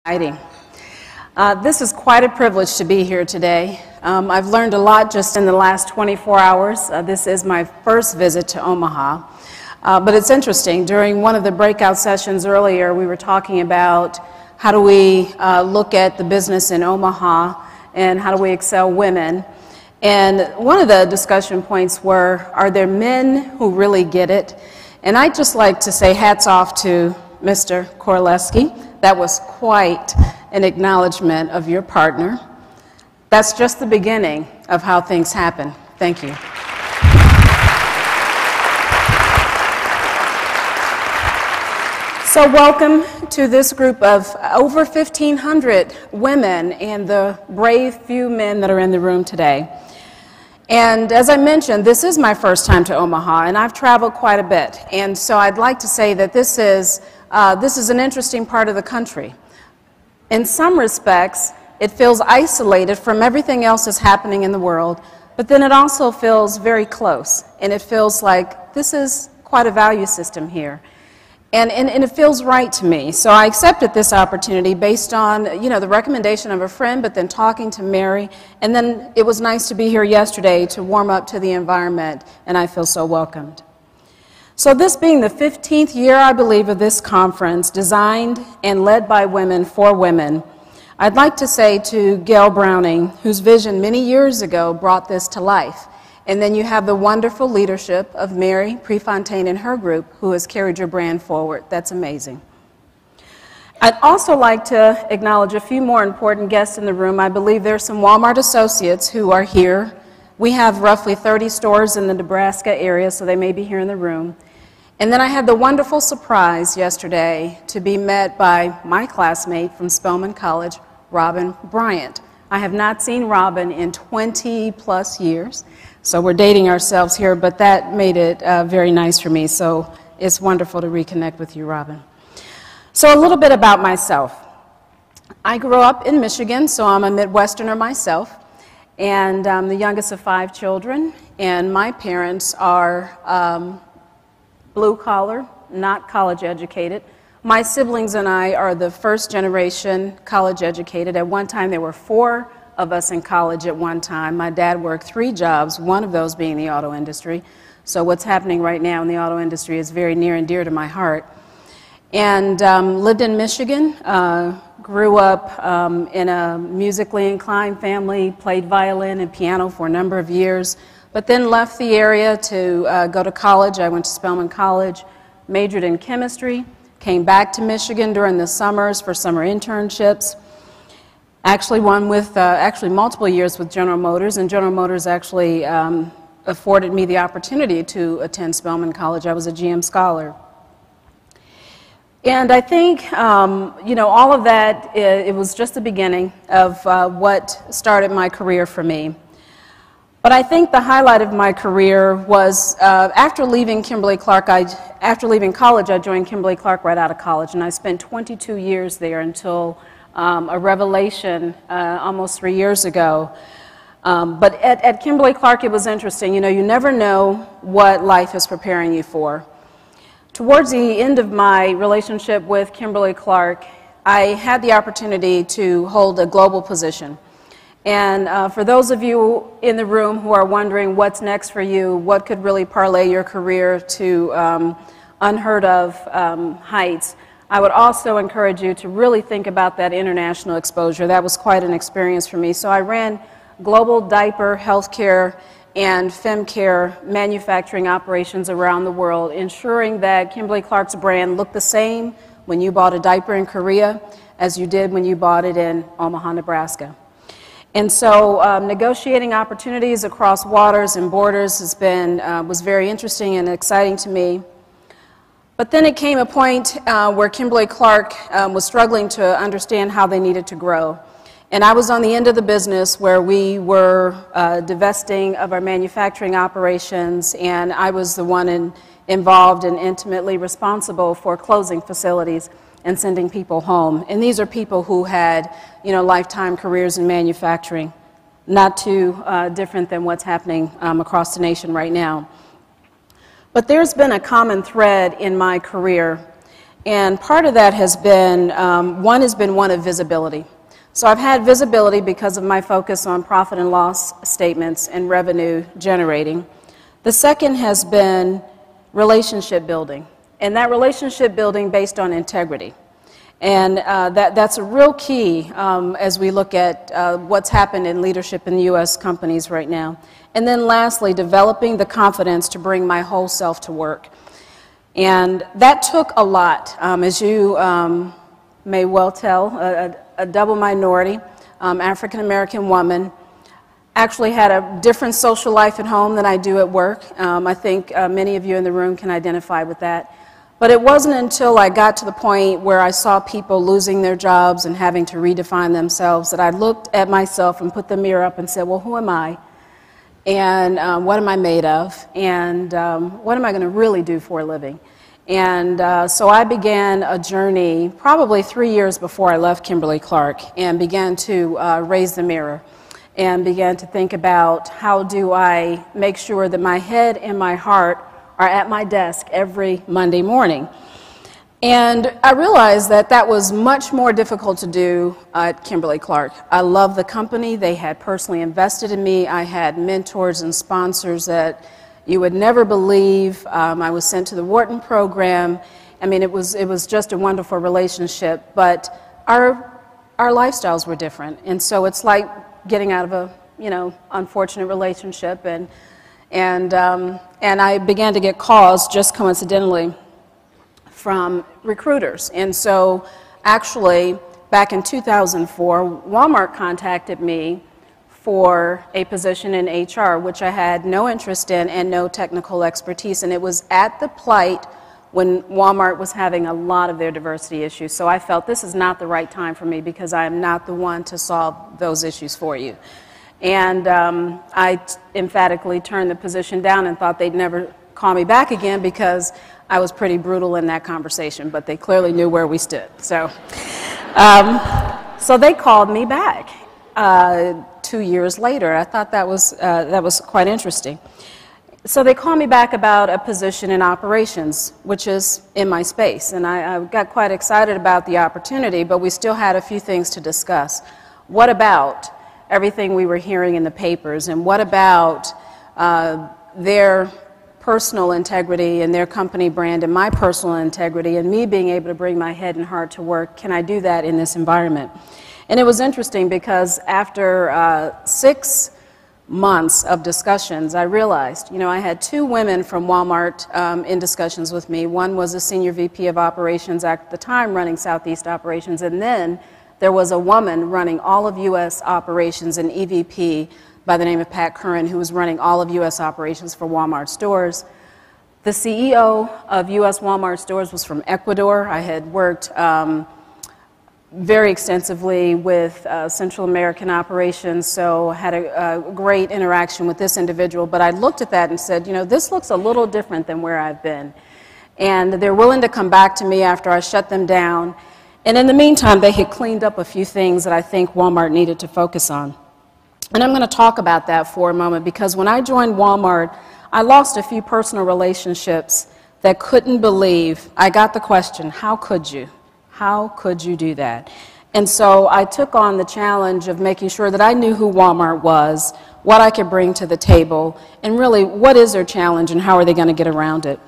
Exciting. This is quite a privilege to be here today. I've learned a lot just in the last 24 hours. This is my first visit to Omaha. But it's interesting. During one of the breakout sessions earlier, we were talking about how do we look at the business in Omaha and how do we excel women. And one of the discussion points were, are there men who really get it? And I'd just like to say hats off to Mr. Korleski. That was quite an acknowledgement of your partner. That's just the beginning of how things happen. Thank you. So welcome to this group of over 1,500 women and the brave few men that are in the room today. And as I mentioned, this is my first time to Omaha, and I've traveled quite a bit. And so I'd like to say that this is an interesting part of the country. In some respects, it feels isolated from everything else that's happening in the world, but then it also feels very close, and it feels like this is quite a value system here. And it feels right to me. So I accepted this opportunity based on, the recommendation of a friend, but then talking to Mary. And then it was nice to be here yesterday to warm up to the environment, and I feel so welcomed. So this being the 15th year, I believe, of this conference, designed and led by women for women, I'd like to say to Gail Browning, whose vision many years ago brought this to life. And then you have the wonderful leadership of Mary Prefontaine and her group, who has carried your brand forward. That's amazing. I'd also like to acknowledge a few more important guests in the room. I believe there's some Walmart associates who are here. We have roughly 30 stores in the Nebraska area, so they may be here in the room. And then I had the wonderful surprise yesterday to be met by my classmate from Spelman College, Robin Bryant. I have not seen Robin in 20-plus years. So we're dating ourselves here, but that made it very nice for me. So it's wonderful to reconnect with you, Robin. So a little bit about myself. I grew up in Michigan, so I'm a Midwesterner myself. And I'm the youngest of 5 children. And my parents are blue collar, not college educated. My siblings and I are the first generation college educated. At one time, there were 4 of us in college at one time. My dad worked 3 jobs, one of those being the auto industry. So what's happening right now in the auto industry is very near and dear to my heart. And lived in Michigan, grew up in a musically inclined family, played violin and piano for a number of years, but then left the area to go to college. I went to Spelman College, majored in chemistry, came back to Michigan during the summers for summer internships. Actually one with multiple years with General Motors, and General Motors actually afforded me the opportunity to attend Spelman College. I was a GM scholar. And I think, all of that, it was just the beginning of what started my career for me. But I think the highlight of my career was after leaving Kimberly-Clark, after leaving college, I joined Kimberly-Clark right out of college, and I spent 22 years there until a revelation almost 3 years ago. But at Kimberly-Clark, it was interesting. You never know what life is preparing you for. Towards the end of my relationship with Kimberly-Clark, I had the opportunity to hold a global position. And for those of you in the room who are wondering what's next for you, what could really parlay your career to unheard of heights, I would also encourage you to really think about that international exposure. That was quite an experience for me. So I ran global diaper, healthcare, and femcare manufacturing operations around the world, ensuring that Kimberly-Clark's brand looked the same when you bought a diaper in Korea as you did when you bought it in Omaha, Nebraska. And so negotiating opportunities across waters and borders was very interesting and exciting to me. But then it came a point where Kimberly-Clark was struggling to understand how they needed to grow. And I was on the end of the business where we were divesting of our manufacturing operations, and I was the one involved and intimately responsible for closing facilities and sending people home. And these are people who had, lifetime careers in manufacturing, not too different than what's happening across the nation right now. But there's been a common thread in my career, And part of that has been, one has been one of visibility. So I've had visibility because of my focus on profit and loss statements and revenue generating. The second has been relationship building, and that relationship building based on integrity. And that's a real key as we look at what's happened in leadership in the U.S. companies right now. And then lastly, developing the confidence to bring my whole self to work. And that took a lot, as you may well tell, a double minority, African-American woman, actually had a different social life at home than I do at work. I think many of you in the room can identify with that. But it wasn't until I got to the point where I saw people losing their jobs and having to redefine themselves that I looked at myself and put the mirror up and said, well, who am I? And what am I made of? And what am I going to really do for a living? And so I began a journey probably 3 years before I left Kimberly-Clark and began to raise the mirror and began to think about how do I make sure that my head and my heart are at my desk every Monday morning. And I realized that that was much more difficult to do at Kimberly-Clark. I love the company. They had personally invested in me. I had mentors and sponsors that you would never believe. I was sent to the Wharton program. I mean, it was just a wonderful relationship, but our lifestyles were different. And so it's like getting out of a, unfortunate relationship. And I began to get calls just coincidentally from recruiters. And so actually, back in 2004, Walmart contacted me for a position in HR, which I had no interest in and no technical expertise. And it was at the plight when Walmart was having a lot of their diversity issues. So I felt this is not the right time for me because I am not the one to solve those issues for you. And I emphatically turned the position down and thought they'd never call me back again because I was pretty brutal in that conversation, but they clearly knew where we stood. So, so they called me back 2 years later. I thought that was quite interesting. So they called me back about a position in operations, which is in my space. And I got quite excited about the opportunity, but we still had a few things to discuss. What about everything we were hearing in the papers, and what about their personal integrity and their company brand and my personal integrity and me being able to bring my head and heart to work? Can I do that in this environment? And it was interesting because after 6 months of discussions, I realized, I had 2 women from Walmart in discussions with me. One was a senior VP of operations at the time running Southeast operations, and then there was a woman running all of U.S. operations, an EVP by the name of Pat Curran, who was running all of U.S. operations for Walmart stores. The CEO of U.S. Walmart stores was from Ecuador. I had worked very extensively with Central American operations, so had a great interaction with this individual. But I looked at that and said, this looks a little different than where I've been. And they're willing to come back to me after I shut them down. And in the meantime, they had cleaned up a few things that I think Walmart needed to focus on. And I'm going to talk about that for a moment because when I joined Walmart, I lost a few personal relationships that couldn't believe. I got the question, how could you? How could you do that? And so I took on the challenge of making sure that I knew who Walmart was, what I could bring to the table, and really what is their challenge and how are they going to get around it.